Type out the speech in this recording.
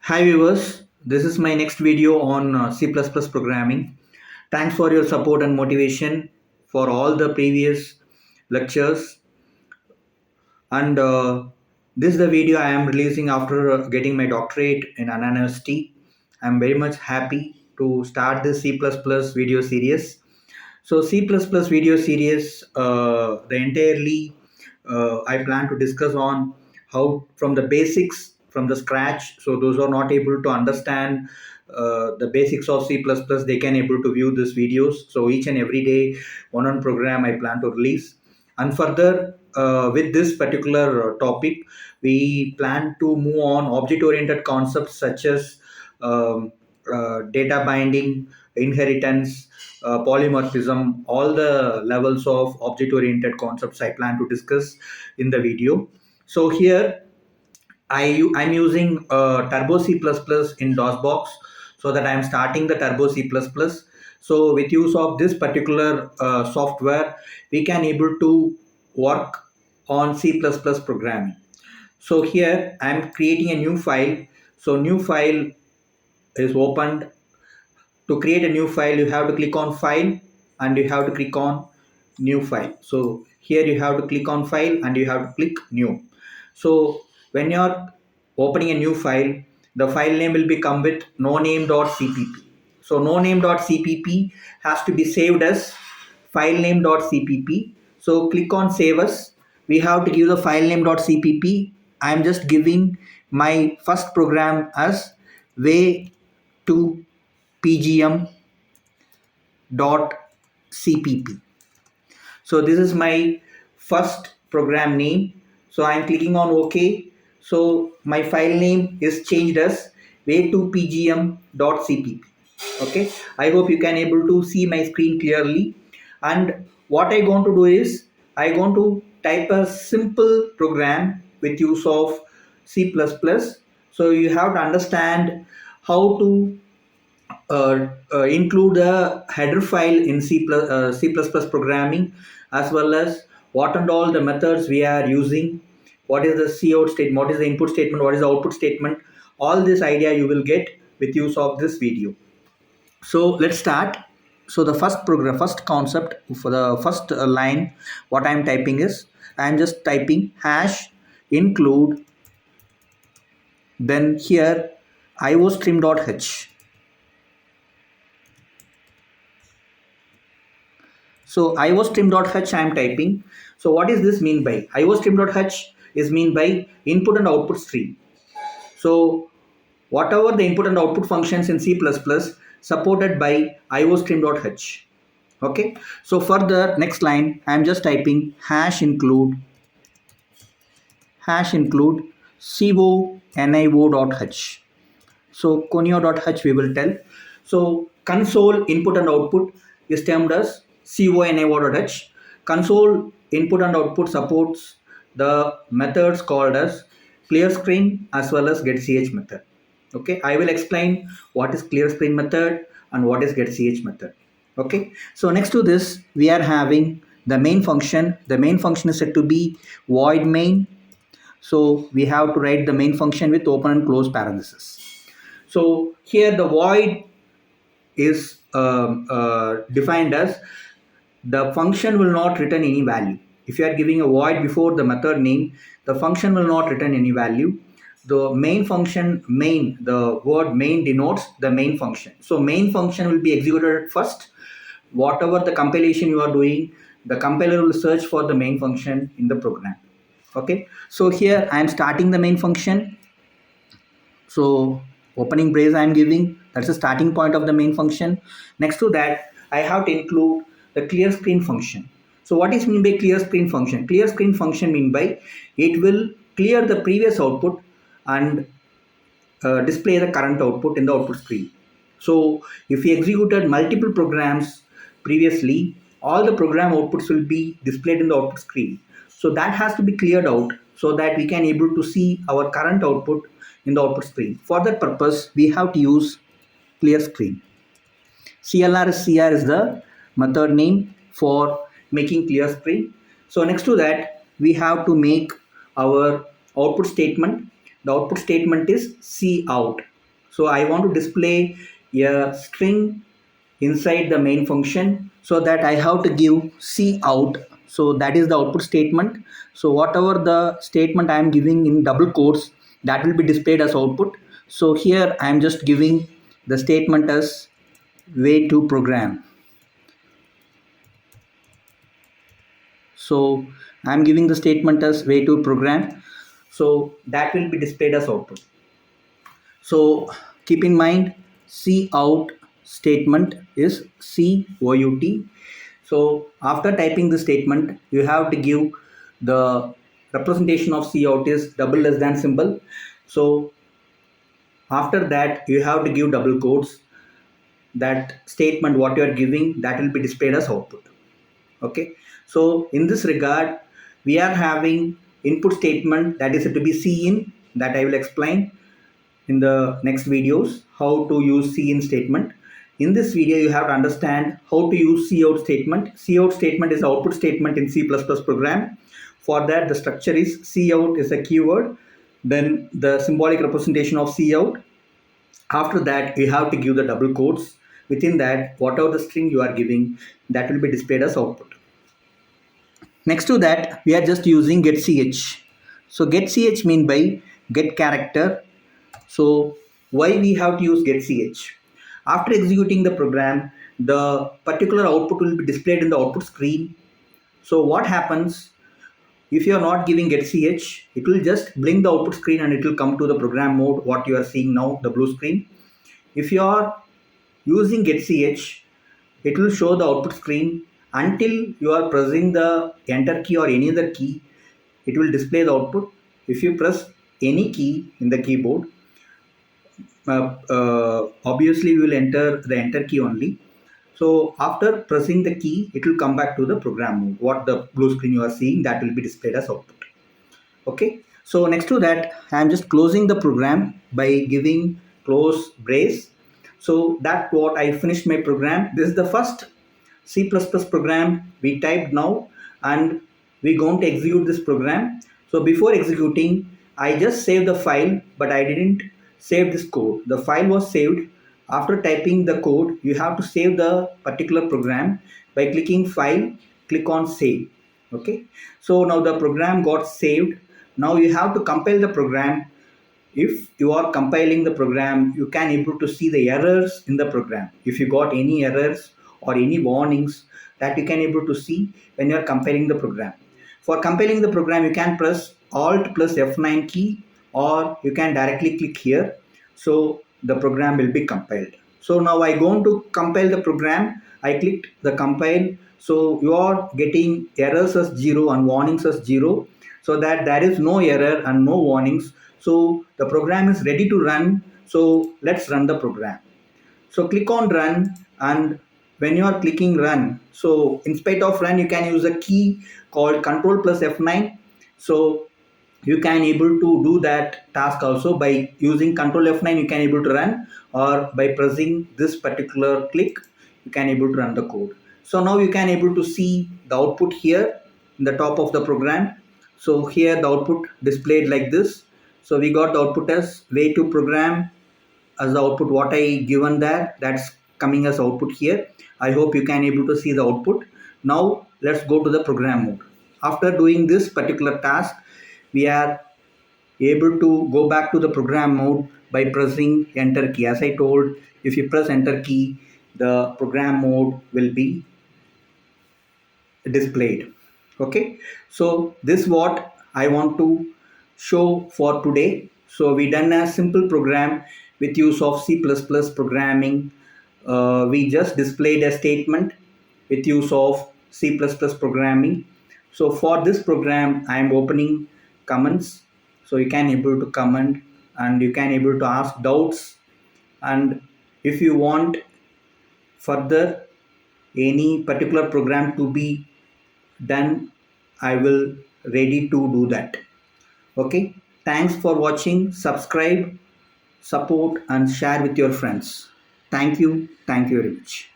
Hi viewers, this is my next video on C++ programming. Thanks for your support and motivation for all the previous lectures. And this is the video I am releasing after getting my doctorate in an university. I am very much happy to start this C++ video series. So C++ video series, the entirely I plan to discuss on how from the basics, from the scratch. So those who are not able to understand the basics of C++, they can able to view these videos. So each and every day, one program I plan to release. And further, with this particular topic, we plan to move on object-oriented concepts such as data binding, inheritance, polymorphism, all the levels of object-oriented concepts I plan to discuss in the video. So here I'm using Turbo C++ in DOSBox so that I'm starting the Turbo C++. So with use of this particular software, we can able to work on C++ programming. So here I'm creating a new file. So new file is opened. To create a new file, you have to click on file and you have to click on new file. So here you have to click on file and you have to click new. So when you're opening a new file, the file name will become with noname.cpp. So noname.cpp has to be saved as filename.cpp. So click on save as. We have to give the file name.cpp. I'm just giving my first program as way to pgm.cpp. So this is my first program name. So I'm clicking on OK. So my file name is changed as way to pgm.cpp. Okay, I hope you can able to see my screen clearly. And what I going to do is I going to type a simple program with use of C++. So you have to understand how to include a header file in C++ programming, as well as what and all the methods we are using, what is the cout statement, what is the input statement, what is the output statement. All this idea you will get with use of this video. So let's start. So the first concept for the first line, what I'm typing is I'm just typing hash include, then here iostream.h. So iostream.h I am typing. So what is this mean by? iostream.h is mean by input and output stream. So whatever the input and output functions in C++ supported by iostream.h. Okay. So for the next line, I am just typing hash include conio.h. So conio.h we will tell. So console input and output is termed as conio.h. Console input and output supports the methods called as clear screen as well as getch method. Okay, I will explain what is clear screen method and what is getch method. Okay, so next to this we are having the main function. The main function is said to be void main. So we have to write the main function with open and close parentheses. So here the void is defined as the function will not return any value. If you are giving a void before the method name, the function will not return any value. The main function, the word main denotes the main function. So main function will be executed at first. Whatever the compilation you are doing, the compiler will search for the main function in the program. Okay, so here I am starting the main function. So opening brace I am giving, that's the starting point of the main function. Next to that, I have to include the clear screen function. So what is mean by clear screen function? Clear screen function mean by it will clear the previous output and display the current output in the output screen. So if we executed multiple programs previously, all the program outputs will be displayed in the output screen. So that has to be cleared out so that we can able to see our current output in the output screen. For that purpose, we have to use clear screen. CLR is the method name for making clear screen. So next to that, we have to make our output statement. The output statement is cout. So I want to display a string inside the main function, so that I have to give C out. So that is the output statement. So whatever the statement I am giving in double quotes, that will be displayed as output. So here I am just giving the statement as way to program. So I'm giving the statement as way to program. So that will be displayed as output. So keep in mind, C out statement is C out. So after typing the statement, you have to give the representation of C out is double less than symbol. So after that, you have to give double quotes. That statement what you are giving, that will be displayed as output. Okay, so in this regard, we are having input statement that is to be C in, that I will explain in the next videos how to use C in statement. In this video, you have to understand how to use C out statement. C out statement is output statement in C++ program. For that, the structure is C out is a keyword, then the symbolic representation of C out. After that, you have to give the double quotes. Within that, whatever the string you are giving, that will be displayed as output. Next to that, we are just using getch. So getch mean by get character. So why we have to use getch? After executing the program, the particular output will be displayed in the output screen. So what happens if you are not giving getch? It will just blink the output screen and it will come to the program mode, what you are seeing now, the blue screen. If you are using getch, it will show the output screen until you are pressing the enter key or any other key. It will display the output. If you press any key in the keyboard, obviously we will enter the enter key only. So after pressing the key, it will come back to the program mode. What the blue screen you are seeing, that will be displayed as output. Okay, so next to that, I am just closing the program by giving close brace. So that what I finished my program. This is the first C++ program we typed now, and we going to execute this program. So before executing, I just saved the file, but I didn't save this code. The file was saved. After typing the code, you have to save the particular program by clicking file, click on save. Okay, so now the program got saved. Now you have to compile the program. If you are compiling the program, you can able to see the errors in the program. If you got any errors or any warnings, that you can able to see when you are compiling the program. For compiling the program, you can press alt plus F9 key, or you can directly click here. So the program will be compiled. So now I going to compile the program. I clicked the compile. So you are getting errors as 0 and warnings as 0, so that there is no error and no warnings. So the program is ready to run. So let's run the program. So click on run, and when you are clicking run, so in spite of run, you can use a key called control plus F9. So you can able to do that task also by using control F9. You can able to run, or by pressing this particular click, you can able to run the code. So now you can able to see the output here in the top of the program. So here the output displayed like this. So we got the output as way to program as the output. What I given there, that's coming as output here. I hope you can able to see the output. Now let's go to the program mode. After doing this particular task, we are able to go back to the program mode by pressing enter key. As I told, if you press enter key, the program mode will be displayed. Okay, so this what I want to show for today. So we done a simple program with use of C++ programming. We just displayed a statement with use of C++ programming. So for this program, I am opening comments. So you can able to comment, and you can able to ask doubts, and if you want further any particular program to be done, I will ready to do that. Okay, thanks for watching. Subscribe, support and share with your friends. Thank you very much.